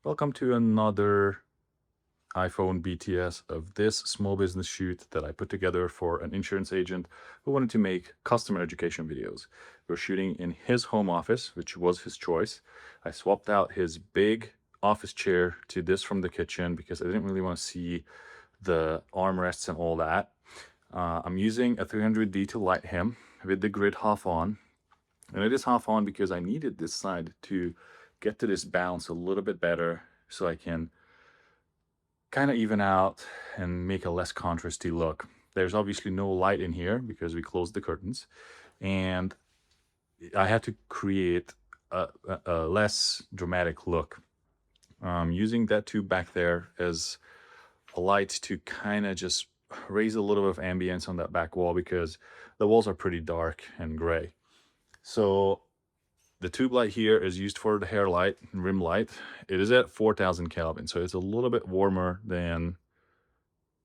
Welcome to another iPhone BTS of this small business shoot that I put together for an insurance agent who wanted to make customer education videos. We're shooting in his home office, which was his choice. I swapped out his big office chair to this from the kitchen because I didn't really want to see the armrests and all that. I'm using a 300D to light him with the grid half on. And it is half on because I needed this side to get to this bounce a little bit better so I can kind of even out and make a less contrasty look. There's obviously no light in here because we closed the curtains, and I had to create a less dramatic look. Using that tube back there as a light to kind of just raise a little bit of ambience on that back wall because the walls are pretty dark and gray. So the tube light here is used for the hair light, rim light. It is at 4,000 Kelvin, so it's a little bit warmer than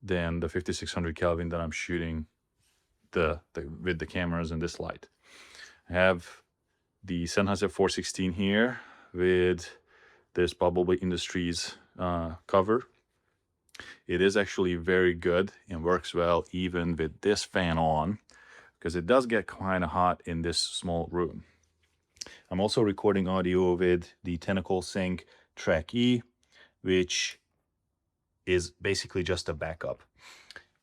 the 5600 Kelvin that I'm shooting with the cameras and this light. I have the Sennheiser 416 here with this Bumblebee Industries cover. It is actually very good and works well even with this fan on because it does get kind of hot in this small room. I'm also recording audio with the Tentacle Sync Track E, which is basically just a backup.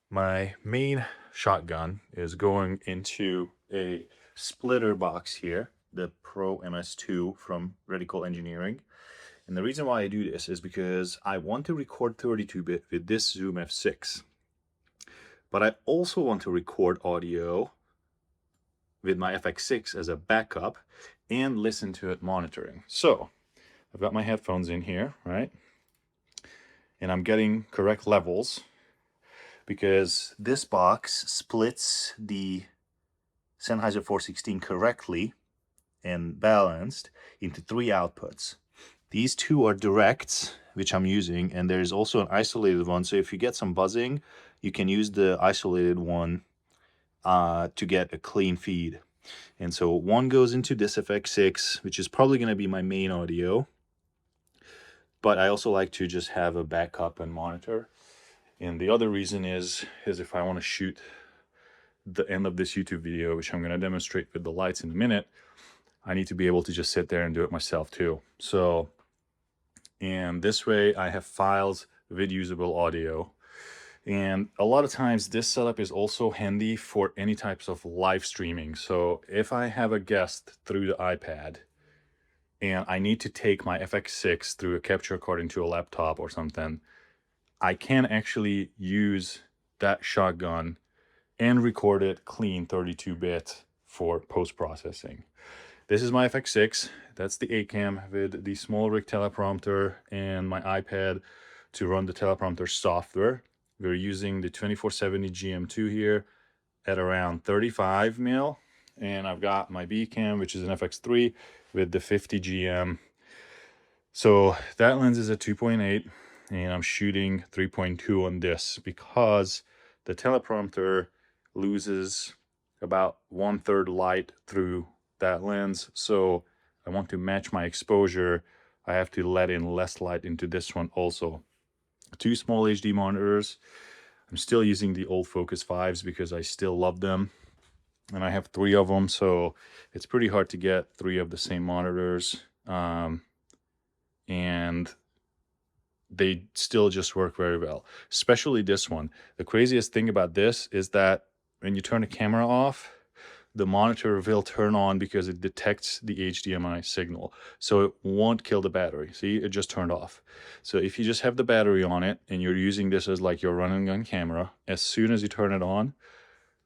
My main shotgun is going into a splitter box here, the Pro MS2 from Radical Engineering. And the reason why I do this is because I want to record 32-bit with this Zoom F6. But I also want to record audio with my FX6 as a backup and listen to it monitoring. So I've got my headphones in here, right? And I'm getting correct levels because this box splits the Sennheiser 416 correctly and balanced into 3 outputs. These 2 are directs, which I'm using, and there's also an isolated one. So if you get some buzzing, you can use the isolated one to get a clean feed. And so one goes into this FX6, which is probably going to be my main audio. But I also like to just have a backup and monitor. And the other reason is if I want to shoot the end of this YouTube video, which I'm going to demonstrate with the lights in a minute, I need to be able to just sit there and do it myself too. So, and this way I have files with usable audio. And a lot of times this setup is also handy for any types of live streaming. So if I have a guest through the iPad and I need to take my FX6 through a capture card into a laptop or something, I can actually use that shotgun and record it clean 32-bit for post-processing. This is my FX6. That's the A-cam with the small rig teleprompter and my iPad to run the teleprompter software. We're using the 2470 GM2 here at around 35 mil. And I've got my B-cam, which is an FX3 with the 50 GM. So that lens is at 2.8 and I'm shooting 3.2 on this because the teleprompter loses about 1/3 light through that lens. So I want to match my exposure. I have to let in less light into this one also. 2 small HD monitors. I'm still using the old Focus 5s because I still love them. And I have 3 of them, so it's pretty hard to get 3 of the same monitors. And they still just work very well, especially this one. The craziest thing about this is that when you turn the camera off, the monitor will turn on because it detects the HDMI signal. So it won't kill the battery. See, it just turned off. So if you just have the battery on it and you're using this as like your running gun camera, as soon as you turn it on,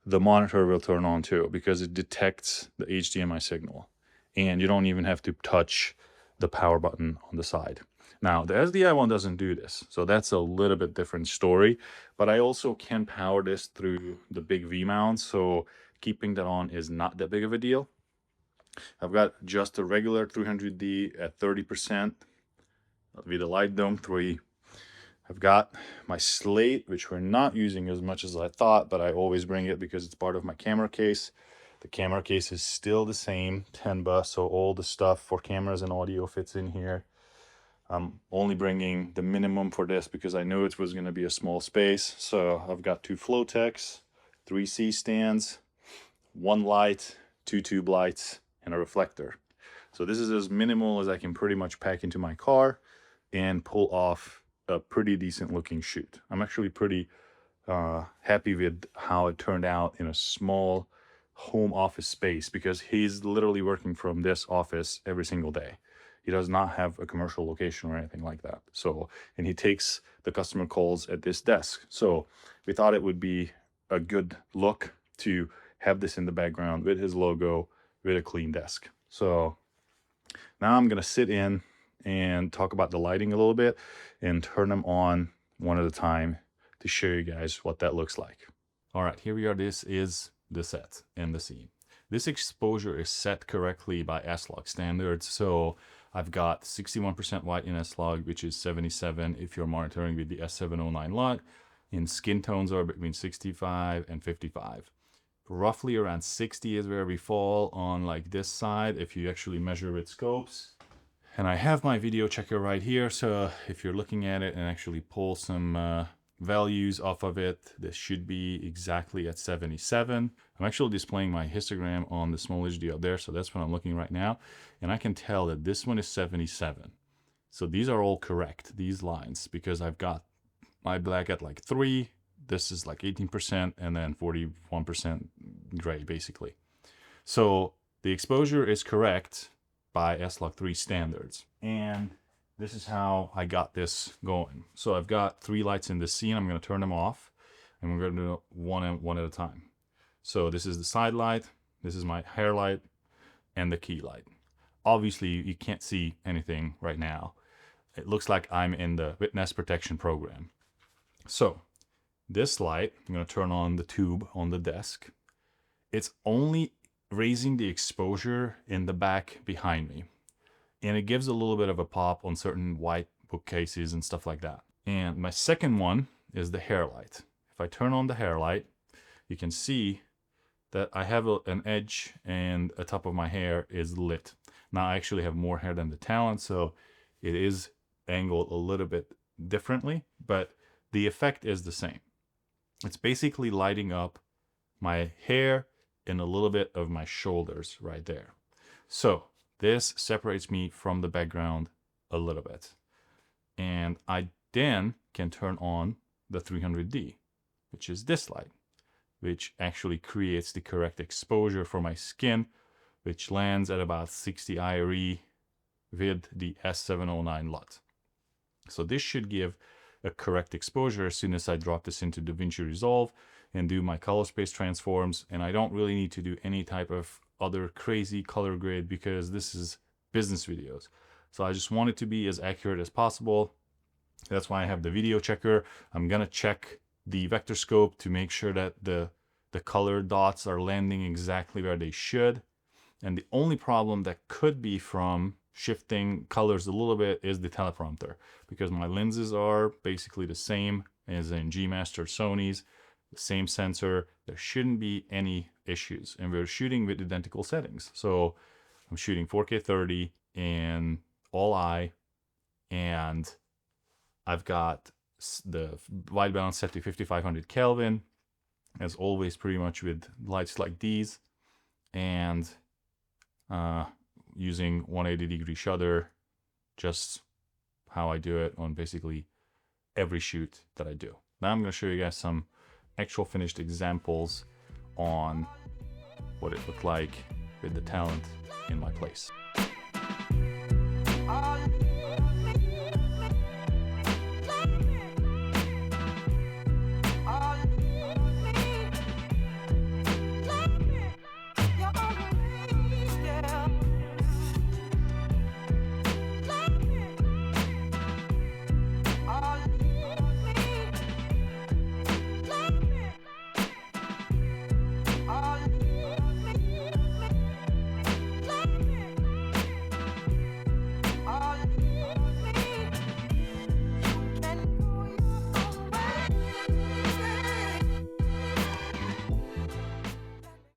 the monitor will turn on too because it detects the HDMI signal. And you don't even have to touch the power button on the side. Now, the SDI one doesn't do this, so that's a little bit different story, but I also can power this through the big V-mount, so keeping that on is not that big of a deal. I've got just a regular 300D at 30% with a light dome 3. I've got my slate, which we're not using as much as I thought, but I always bring it because it's part of my camera case. The camera case is still the same, Tenba, so all the stuff for cameras and audio fits in here. I'm only bringing the minimum for this because I knew it was going to be a small space. So I've got 2 Flotex, 3 C stands, 1 light, 2 tube lights, and a reflector. So this is as minimal as I can pretty much pack into my car and pull off a pretty decent looking shoot. I'm actually pretty happy with how it turned out in a small home office space, because he's literally working from this office every single day. He does not have a commercial location or anything like that. So, and he takes the customer calls at this desk. So we thought it would be a good look to have this in the background with his logo, with a clean desk. So now I'm going to sit in and talk about the lighting a little bit and turn them on one at a time to show you guys what that looks like. All right, here we are. This is the set and the scene. This exposure is set correctly by S-Log standards. So I've got 61% white in S-Log, which is 77 if you're monitoring with the S709 LUT. And skin tones are between 65 and 55. Roughly around 60 is where we fall on like this side if you actually measure with scopes. And I have my video checker right here, so if you're looking at it and actually pull some values off of it, this should be exactly at 77. I'm actually displaying my histogram on the small HD up there, so that's what I'm looking right now. And I can tell that this one is 77. So these are all correct, these lines, because I've got my black at like 3, this is like 18%, and then 41% gray, basically. So the exposure is correct by S-Log 3 standards. And this is how I got this going. So I've got 3 lights in this scene. I'm going to turn them off, and we're going to do one at a time. So this is the side light, this is my hair light, and the key light. Obviously, you can't see anything right now. It looks like I'm in the witness protection program. So this light, I'm going to turn on the tube on the desk. It's only raising the exposure in the back behind me. And it gives a little bit of a pop on certain white bookcases and stuff like that. And my second one is the hair light. If I turn on the hair light, you can see that I have an edge and the top of my hair is lit. Now I actually have more hair than the talent, so it is angled a little bit differently, but the effect is the same. It's basically lighting up my hair and a little bit of my shoulders right there. So this separates me from the background a little bit. And I then can turn on the 300D, which is this light, which actually creates the correct exposure for my skin, which lands at about 60 IRE with the S709 LUT. So this should give a correct exposure as soon as I drop this into DaVinci Resolve and do my color space transforms. And I don't really need to do any type of other crazy color grade because this is business videos. So I just want it to be as accurate as possible. That's why I have the video checker. I'm gonna check the vector scope to make sure that the color dots are landing exactly where they should. And the only problem that could be from shifting colors a little bit is the teleprompter, because my lenses are basically the same as in G Master Sony's, the same sensor. There shouldn't be any issues, and we're shooting with identical settings. So I'm shooting 4K 30 in all eye, and I've got the white balance set to 5500 Kelvin, as always, pretty much with lights like these, and using 180-degree shutter, just how I do it on basically every shoot that I do. Now I'm going to show you guys some actual finished examples on what it looked like with the talent in my place.